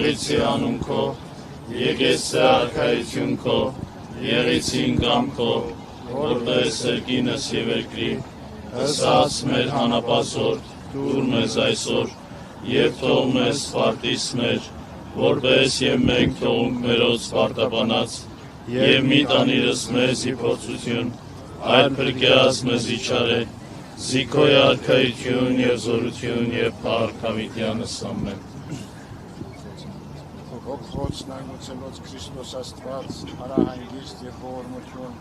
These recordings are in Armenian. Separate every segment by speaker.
Speaker 1: Եղեցի անուն քո, եկես արքայություն քո, եղեցին կամ քո, որպես երկինս և երկրի, հսած մեր հանապազորդ, դուր մեզ այսօր, և թող մեզ սպարտիս մեր, որպես և մենք թողունք մերոց սպարտաբանած, և մի տանիրս մեզ իփորձություն, այլ փրկյաց մեզ իչարե, զիքոյ արքայություն և զորություն և փառք հավիտյանս ամեն։
Speaker 2: Նայնուցելոց Քրիստոս Աստված, հարահանգիստ և ողորմություն,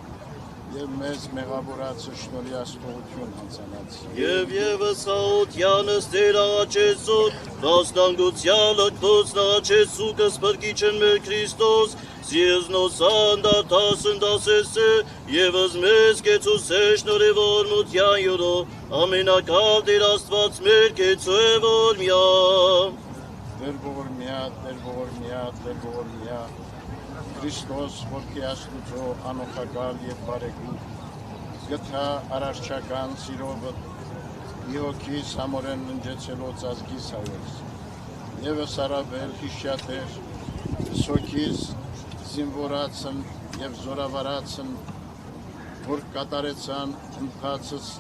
Speaker 2: և մեզ մեղավորացը շնորհի աստողություն հանձանած։
Speaker 3: Եվ ևս հաղորդյանս Տեր աղաչեցուր, ռաստանգուցյալը կտոց նաղաչեցու կսպրկիչն մեր Քրիստոս, զիզնոսան դարտասն դասեսը, ևս մեզ կեցուսե շնորհի ողորմության յորո, ամենակալ Տեր Աստված մեր կեցու է ողորմյա։
Speaker 2: Տեր ողորմյա, Քրիստոս, որքի Աստուծո անօխակալ և բարեգութ, գթա արարչական սիրովը, մի հոգիս համորեն ընջեցելոց ազգիս հայոց, ևս առավել հիշյատեր, սոքիս զինվորացն և զորավարացն, որ կատարեցան ընթացս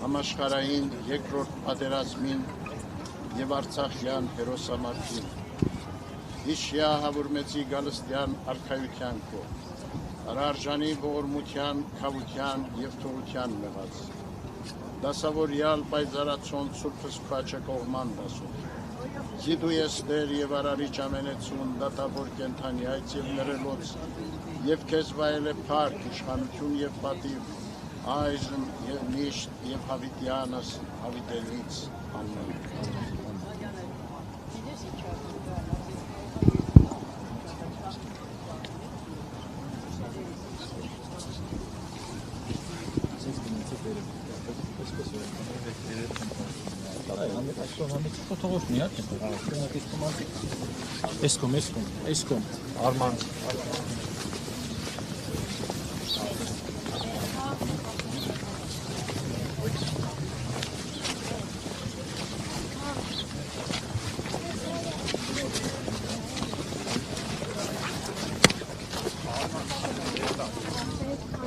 Speaker 2: համաշխարհային երկրորդ պատերազմին և Արցախյան հերոսամարտին, Հիշյա հավուրմեցի գալստյան արքայության քո, արարժանի ողորմության, քավության և թողության մեղած, դասավորյալ պայծառացոն սուրբս քաչը կողման դասում, զիդու ես Տեր և արարիչ ամենեցուն, դատավոր կենթանի այց և ներելոց, և քեզ վայել է փառք, իշխանություն և պատիվ, այժմ և միշտ և հավիտյանս հավիտենից ամեն։
Speaker 4: Eskom, Arman.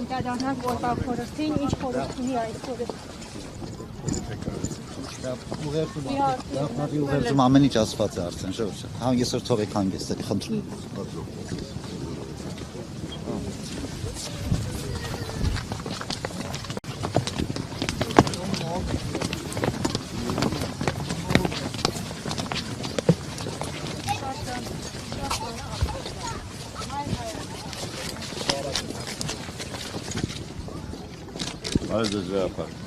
Speaker 5: անդրադառնանք օրվա խորհրդին, ինչ խորհուրդ ունի այս խորհուրդ։
Speaker 6: Ուղերձում ամեն ինչ ասված է արդեն, ժողովուրդ։ Հանգիստ թողեք հանգիստ, խնդրում։
Speaker 2: Այս դժվար։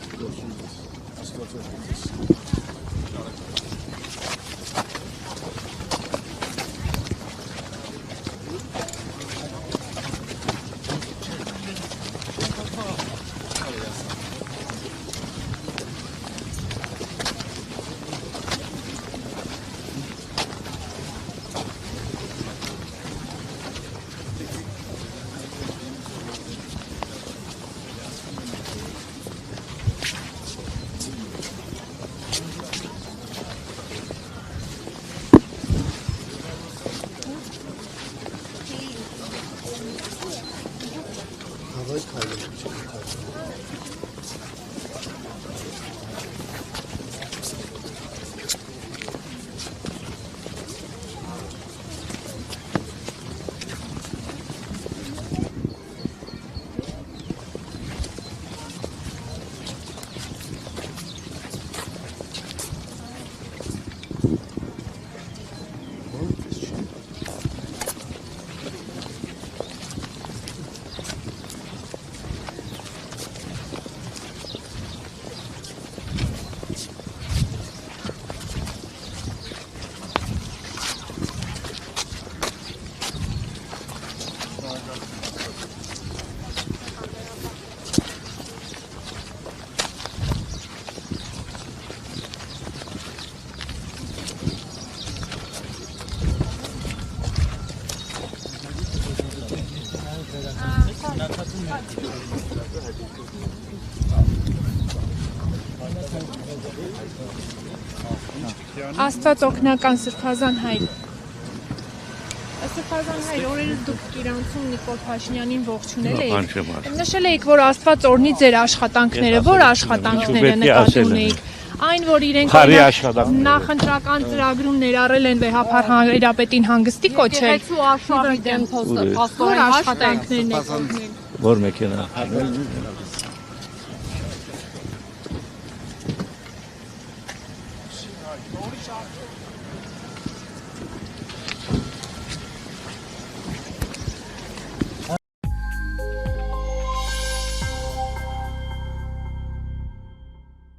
Speaker 5: Աստված օգնական Սրբազան հայր։ Սրբազան հայր, օրերս դուք Կիրանցում Նիկոլ Փաշինյանին ողջունել եք։ Նշել եք, որ Աստված օրհնի ձեր աշխատանքները, որ աշխատանքները նկատի ունեիք։ Այն, որ իրենք նախընտրական ծրագրում ներառել են վեհապար հանրապետին հանգստի կոչել։
Speaker 7: Եկեցու արշավի դեմ փոստը,
Speaker 5: Որ աշխատանքներն եք։
Speaker 1: Որ մեքենա։